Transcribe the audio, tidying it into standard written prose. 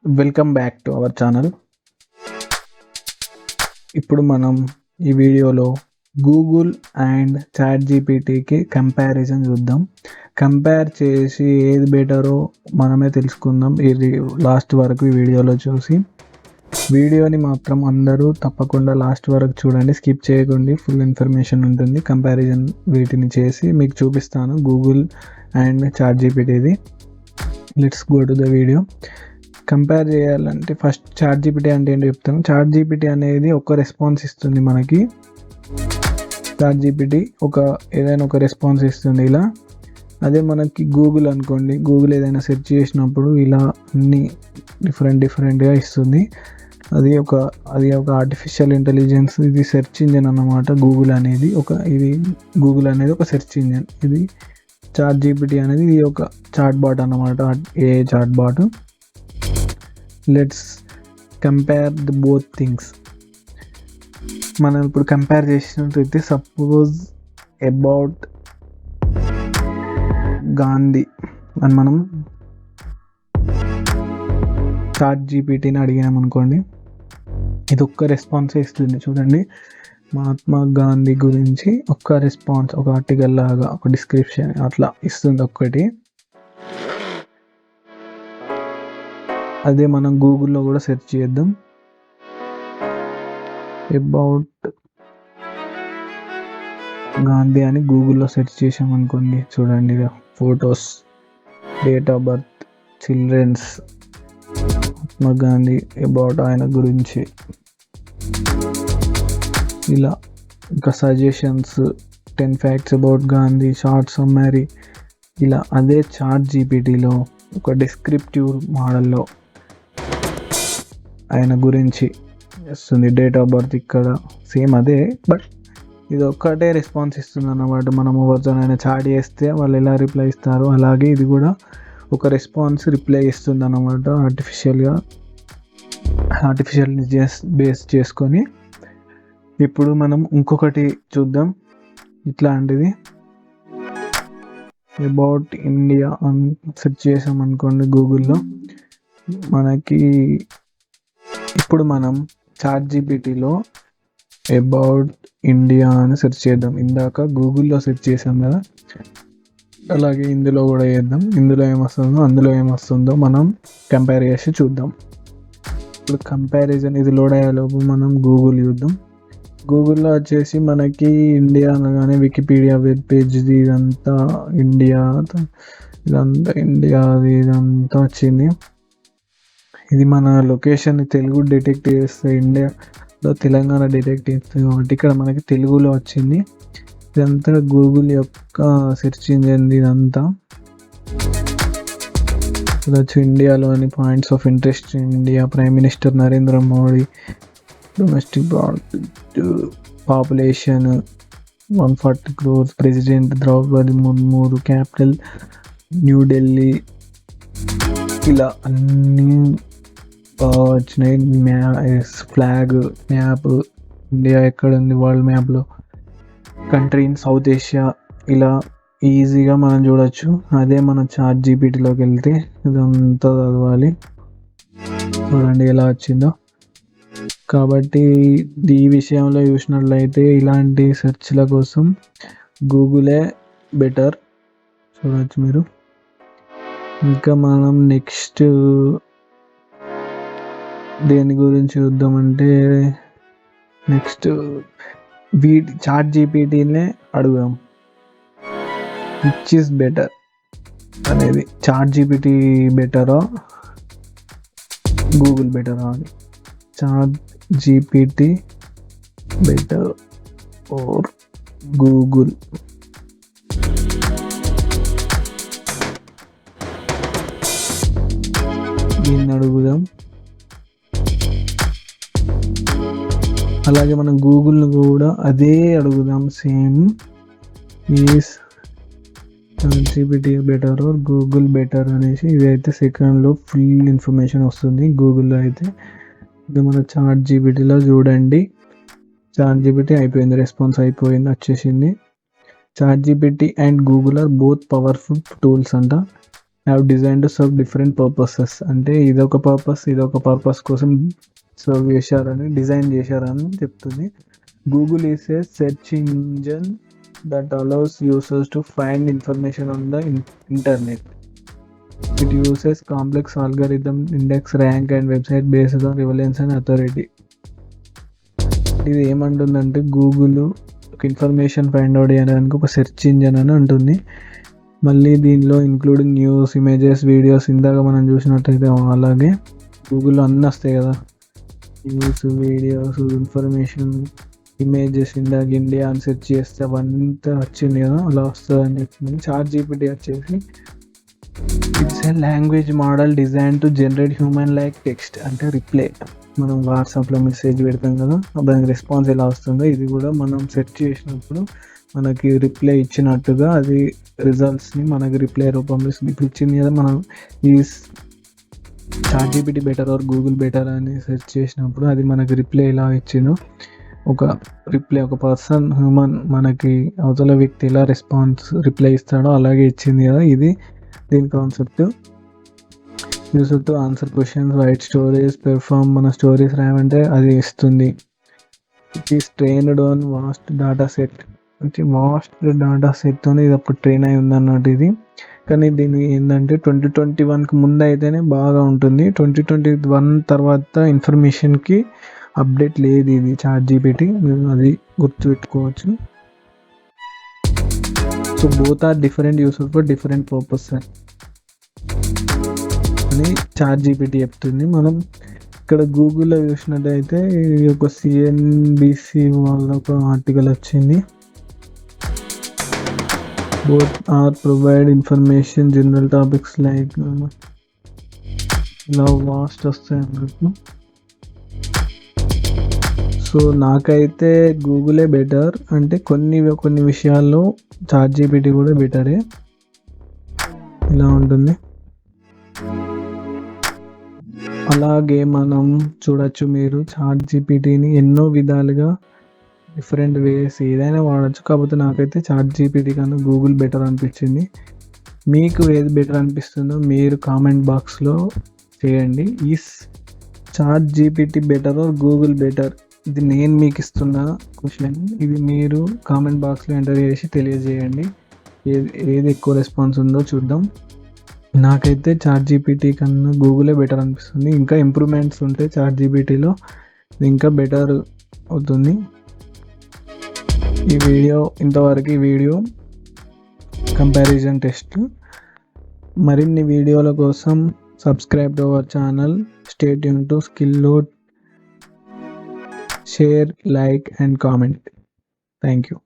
Welcome back to our channel. ఇప్పుడు మనం ఈ వీడియోలో గూగుల్ అండ్ ChatGPTకి కంపారిజన్ చూద్దాం. కంపేర్ చేసి ఏది బెటరో మనమే తెలుసుకుందాం ఇది లాస్ట్ వరకు ఈ వీడియోలో చూసి. వీడియోని మాత్రం అందరూ తప్పకుండా లాస్ట్ వరకు చూడండి, స్కిప్ చేయకండి. ఫుల్ ఇన్ఫర్మేషన్ ఉంటుంది. కంపారిజన్ వీటిని చేసి మీకు చూపిస్తాను గూగుల్ అండ్ ChatGPTది. Let's go to the video. Compare చేయాలంటే ఫస్ట్ ChatGPT అంటే ఏంటో చెప్తాను. ChatGPT అనేది ఒక రెస్పాన్స్ ఇస్తుంది మనకి. ChatGPT ఏదైనా ఒక రెస్పాన్స్ ఇస్తుంది ఇలా. అదే మనకి గూగుల్ అనుకోండి, గూగుల్ ఏదైనా సెర్చ్ చేసినప్పుడు ఇలా అన్ని డిఫరెంట్గా ఇస్తుంది. అది ఒక ఆర్టిఫిషియల్ ఇంటెలిజెన్స్. ఇది సెర్చ్ ఇంజిన్ అన్నమాట. గూగుల్ అనేది ఒక సెర్చ్ ఇంజిన్. ఇది ChatGPT అనేది ఇది ఒక చాట్ బాట్ అన్నమాట, a chat bot. Let's compare the both things. మనం ఇప్పుడు కంపేర్ చేసినట్లయితే సపోజ్ అబౌట్ గాంధీ అని మనం ChatGPTని అడిగాం అనుకోండి, ఇది ఒక్క రెస్పాన్స్ ఇస్తుంది. చూడండి, మహాత్మా గాంధీ గురించి ఒక్క రెస్పాన్స్, ఒక ఆర్టికల్ లాగా, ఒక డిస్క్రిప్షన్ అట్లా ఇస్తుంది ఒక్కటి. అదే మనం గూగుల్లో కూడా సెర్చ్ చేద్దాం. అబౌట్ గాంధీ అని గూగుల్లో సెర్చ్ చేసామనుకోండి, చూడండి photos, date of birth, childrens, Mahatma Gandhi, about ఆయన గురించి ఇలా. ఇంకా suggestions, 10 facts about Gandhi, short summary ఇలా. అదే ChatGPTలో ఒక డిస్క్రిప్టివ్ మోడల్లో ఆయన గురించి ఇస్తుంది. డేట్ ఆఫ్ బర్త్ ఇక్కడ సేమ్ అదే, బట్ ఇది ఒక్కటే రెస్పాన్స్ ఇస్తుంది అన్నమాట. మనం ఎవరితోనైనా చాట్ చేస్తే వాళ్ళు ఎలా రిప్లై ఇస్తారో అలాగే ఇది కూడా ఒక రెస్పాన్స్ రిప్లై ఇస్తుంది అన్నమాట, ఆర్టిఫిషియల్ బేస్ చేసుకొని. ఇప్పుడు మనం ఇంకొకటి చూద్దాం ఇట్లాంటిది. అబౌట్ ఇండియా అని సెర్చ్ చేసాం అనుకోండి గూగుల్లో మనకి. ఇప్పుడు మనం ChatGPTలో అబౌట్ ఇండియా అని సెర్చ్ చేద్దాం. ఇందాక గూగుల్లో సెర్చ్ చేసాం కదా, అలాగే ఇందులో కూడా చేద్దాం. ఇందులో ఏమొస్తుందో మనం కంపేర్ చేసి చూద్దాం. ఇప్పుడు కంపారిజన్ ఇది లోడ్ అయ్యేలోపు మనం గూగుల్ చూద్దాం. గూగుల్లో వచ్చేసి మనకి ఇండియా అనగానే వికీపీడియా వెబ్ పేజ్ ఇదంతా ఇదంతా వచ్చింది. ఇది మన లొకేషన్ తెలుగు డిటెక్ట్ చేస్తే, ఇండియాలో తెలంగాణ డిటెక్ట్ చేస్తుంది కాబట్టి ఇక్కడ మనకి తెలుగులో వచ్చింది. ఇదంతా గూగుల్ యొక్క సెర్చ్ ఇంజిన్. ఇదంతా చూడొచ్చు. ఇండియాలోని points of interest, India, prime minister Narendra Modi, domestic population 140 crores, president Droupadi Murmu, capital New Delhi, ఇలా అన్నీ వచ్చినాయి. ఫ్లాగ్, మ్యాప్, ఇండియా ఎక్కడ ఉంది వరల్డ్ మ్యాప్లో, కంట్రీ ఇన్ సౌత్ ఏషియా, ఇలా ఈజీగా మనం చూడొచ్చు. అదే మనం ChatGPTలోకి వెళ్తే ఇదంతా చదవాలి. చూడండి ఎలా వచ్చిందో. కాబట్టి ఈ విషయంలో చూసినట్లయితే ఇలాంటి సెర్చ్ల కోసం గూగులే బెటర్, చూడవచ్చు మీరు. ఇంకా మనం నెక్స్ట్ దేని గురించి చూద్దామంటే, నెక్స్ట్ ChatGPTనే అడుగుదాం. విచ్ ఈస్ బెటర్ అనేది, ChatGPT బెటరా గూగుల్ బెటరా అని. ChatGPT better or Google? దీన్ని అడుగుదాం. అలాగే మనం గూగుల్ని కూడా అదే అడుగుదాం, same. Is ChatGPT better or Google better అనేసి. ఇదైతే సెకండ్లో ఫుల్ ఇన్ఫర్మేషన్ వస్తుంది. గూగుల్లో అయితే ఇది మన ChatGPTలో చూడండి. ChatGPT అయిపోయింది, రెస్పాన్స్ అయిపోయింది, వచ్చేసింది. ChatGPT and Google are both powerful tools అంట. Have design to serve different purposes. అంటే ఇదొక పర్పస్ కోసం సర్వ్ చేశారని, డిజైన్ చేశారని చెప్తుంది. Google is a search engine that allows users to find information on the internet. It uses complex algorithm, index, rank and website based on relevance and authority. ఇది ఏమంటుందంటే Google ఒక information find out చేయడానికి ఒక search engine అని ఉంటుంది. మళ్ళీ దీనిలో including news, images, videos ఇందాక మనం చూసినట్టయితే అలాగే గూగుల్లో అన్నీ వస్తాయి కదా, న్యూస్, వీడియోస్, ఇన్ఫర్మేషన్, ఇమేజెస్. ఇందాక ఇండియా అని సెర్చ్ చేస్తే అవంతా వచ్చింది కదా, అలా వస్తుంది అని చెప్తుంది. ChatGPT వచ్చేసి it's a language model design to generate human like text. అంటే రిప్లై, మనం వాట్సాప్లో మెసేజ్ పెడతాం కదా, దానికి రెస్పాన్స్ ఎలా వస్తుందో ఇది కూడా మనం సెర్చ్ చేసినప్పుడు మనకి రిప్లై ఇచ్చినట్టుగా అది రిజల్ట్స్ని మనకి రిప్లై రూపంలో ఇస్తుంది. ఇప్పుడు ఇచ్చింది కదా, మనం ఈ ChatGPT better or Google better అని సెర్చ్ చేసినప్పుడు అది మనకి రిప్లై ఎలా ఇచ్చిందో, ఒక పర్సన్, హ్యూమన్, మనకి అవతల వ్యక్తి ఎలా రిప్లై ఇస్తాడో అలాగే ఇచ్చింది కదా. ఇది దీని concept. Use to answer questions, write stories, perform, మన స్టోరీస్ రాయమంటే అది ఇస్తుంది. It is trained on vast data set. Vast data సెట్తో ఇది అప్పుడు ట్రైన్ అయి ఉందన్నట్టు ఇది. కానీ దీని ఏంటంటే 2021కి ముందు అయితేనే బాగా ఉంటుంది. 2021 తర్వాత ఇన్ఫర్మేషన్కి అప్డేట్ లేదు ఇది ChatGPT, అది గుర్తుపెట్టుకోవచ్చు. So both are different uses for different purpose అని ChatGPT చెప్తుంది. మనం ఇక్కడ గూగుల్లో చూసినట్టయితే ఒక CNBC వాళ్ళ ఒక ఆర్టికల్ వచ్చింది. Both are provide information general topics like ఇలా వాస్ట్ వస్తాయి అన్నట్టు. సో నాకైతే గూగులే బెటర్. అంటే కొన్ని విషయాల్లో ChatGPT కూడా బెటరే. ఇలా ఉంటుంది. అలాగే మనం చూడొచ్చు, మీరు ChatGPTని ఎన్నో విధాలుగా డిఫరెంట్ వేస్ ఏదైనా వాడచ్చు. కాకపోతే నాకైతే ChatGPT కన్నా గూగుల్ బెటర్ అనిపించింది. మీకు ఏది బెటర్ అనిపిస్తుందో మీరు కామెంట్ బాక్స్లో చేయండి. ఈ ChatGPT better or Google better, ఇది నేను మీకు ఇస్తున్న క్వశ్చన్. ఇది మీరు కామెంట్ బాక్స్లో ఎంటర్ చేసి తెలియజేయండి. ఏది ఎక్కువ రెస్పాన్స్ ఉందో చూద్దాం. నాకైతే ChatGPT కన్నా గూగులే బెటర్ అనిపిస్తుంది. ఇంకా ఇంప్రూవ్మెంట్స్ ఉంటే ChatGPTలో ఇంకా బెటర్ అవుతుంది. ఇంతవరకు ఈ వీడియో కంపారిజన్ టెస్ట్. మరిన్ని వీడియోల కోసం subscribe to our channel. Stay tune to skill load. Share, like and comment. Thank you.